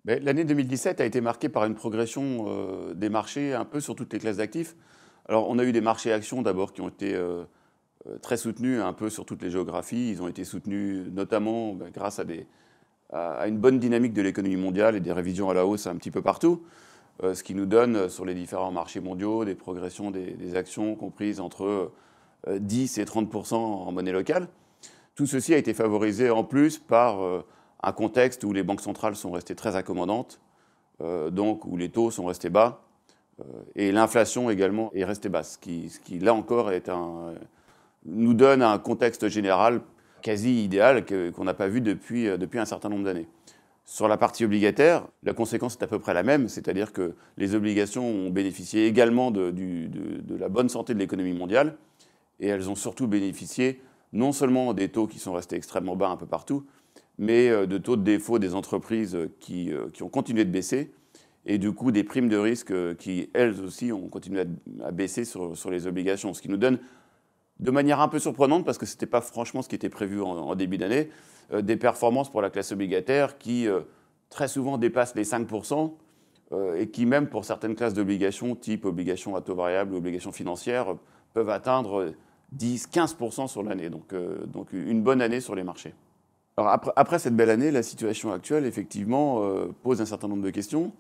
L'année 2017 a été marquée par une progression des marchés un peu sur toutes les classes d'actifs. Alors, on a eu des marchés actions d'abord qui ont été très soutenus un peu sur toutes les géographies. Ils ont été soutenus notamment grâce à une bonne dynamique de l'économie mondiale et des révisions à la hausse un petit peu partout, ce qui nous donne sur les différents marchés mondiaux des progressions des actions comprises entre 10 et 30% en monnaie locale. Tout ceci a été favorisé en plus par un contexte où les banques centrales sont restées très accommodantes, donc où les taux sont restés bas, et l'inflation également est restée basse, ce qui là encore nous donne un contexte général quasi idéal qu'on n'a pas vu depuis un certain nombre d'années. Sur la partie obligataire, la conséquence est à peu près la même, c'est-à-dire que les obligations ont bénéficié également de la bonne santé de l'économie mondiale, et elles ont surtout bénéficié non seulement des taux qui sont restés extrêmement bas un peu partout, mais de taux de défaut des entreprises qui ont continué de baisser, et du coup des primes de risque qui, elles aussi, ont continué à baisser sur les obligations. Ce qui nous donne, de manière un peu surprenante, parce que ce n'était pas franchement ce qui était prévu en début d'année, des performances pour la classe obligataire qui très souvent dépassent les 5%, et qui même pour certaines classes d'obligations, type obligations à taux variable ou obligations financières, peuvent atteindre 10-15% sur l'année. Donc une bonne année sur les marchés. Alors après cette belle année, la situation actuelle, effectivement, pose un certain nombre de questions.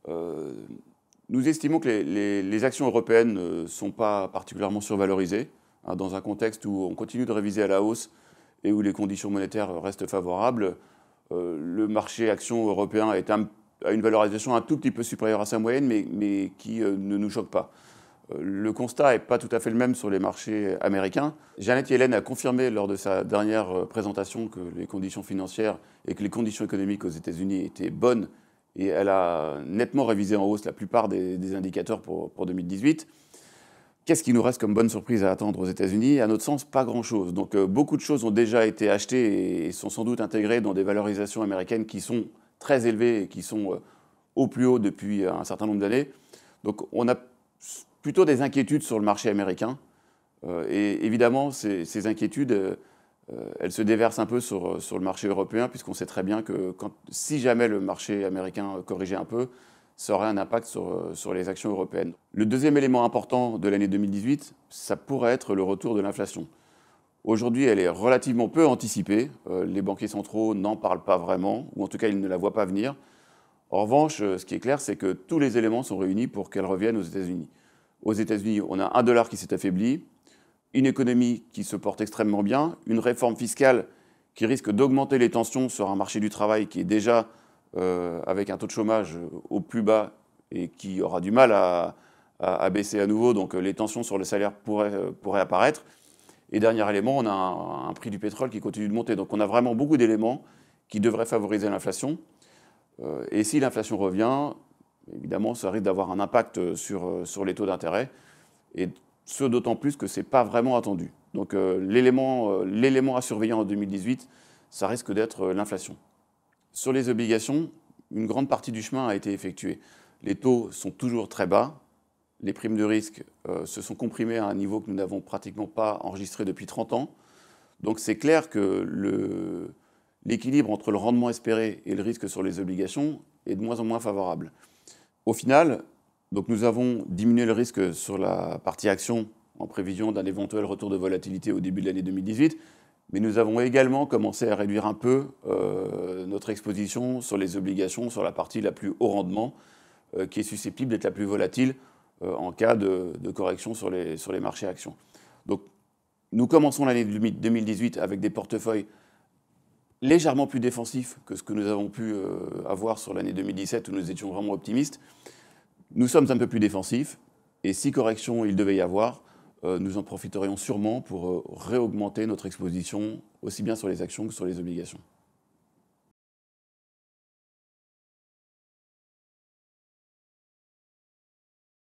Nous estimons que les actions européennes ne sont pas particulièrement survalorisées, hein, dans un contexte où on continue de réviser à la hausse et où les conditions monétaires restent favorables. Le marché actions européen a une valorisation un tout petit peu supérieure à sa moyenne, mais qui ne nous choque pas. Le constat n'est pas tout à fait le même sur les marchés américains. Janet Yellen a confirmé lors de sa dernière présentation que les conditions financières et que les conditions économiques aux États-Unis étaient bonnes, et elle a nettement révisé en hausse la plupart des indicateurs pour 2018. Qu'est-ce qui nous reste comme bonne surprise à attendre aux États-Unis? À notre sens, pas grand-chose. Donc beaucoup de choses ont déjà été achetées et sont sans doute intégrées dans des valorisations américaines qui sont très élevées et qui sont au plus haut depuis un certain nombre d'années. Donc on a plutôt des inquiétudes sur le marché américain. Et évidemment, ces inquiétudes, elles se déversent un peu sur le marché européen, puisqu'on sait très bien que si jamais le marché américain corrigeait un peu, ça aurait un impact sur les actions européennes. Le deuxième élément important de l'année 2018, ça pourrait être le retour de l'inflation. Aujourd'hui, elle est relativement peu anticipée. Les banquiers centraux n'en parlent pas vraiment, ou en tout cas, ils ne la voient pas venir. En revanche, ce qui est clair, c'est que tous les éléments sont réunis pour qu'elle revienne aux États-Unis. Aux États-Unis, on a un dollar qui s'est affaibli, une économie qui se porte extrêmement bien, une réforme fiscale qui risque d'augmenter les tensions sur un marché du travail qui est déjà avec un taux de chômage au plus bas et qui aura du mal à baisser à nouveau. Donc les tensions sur le salaire pourraient apparaître. Et dernier élément, on a un prix du pétrole qui continue de monter. Donc on a vraiment beaucoup d'éléments qui devraient favoriser l'inflation. Et si l'inflation revient, évidemment, ça risque d'avoir un impact sur les taux d'intérêt, et ce d'autant plus que ce n'est pas vraiment attendu. Donc l'élément à surveiller en 2018, ça risque d'être l'inflation. Sur les obligations, une grande partie du chemin a été effectuée. Les taux sont toujours très bas, les primes de risque se sont comprimées à un niveau que nous n'avons pratiquement pas enregistré depuis 30 ans. Donc c'est clair que l'équilibre entre le rendement espéré et le risque sur les obligations est de moins en moins favorable. Au final, donc nous avons diminué le risque sur la partie action en prévision d'un éventuel retour de volatilité au début de l'année 2018, mais nous avons également commencé à réduire un peu notre exposition sur les obligations, sur la partie la plus haut rendement, qui est susceptible d'être la plus volatile en cas de correction sur les marchés actions. Donc nous commençons l'année 2018 avec des portefeuilles légèrement plus défensifs que ce que nous avons pu avoir sur l'année 2017 où nous étions vraiment optimistes. Nous sommes un peu plus défensifs, et si correction il devait y avoir, nous en profiterions sûrement pour réaugmenter notre exposition aussi bien sur les actions que sur les obligations.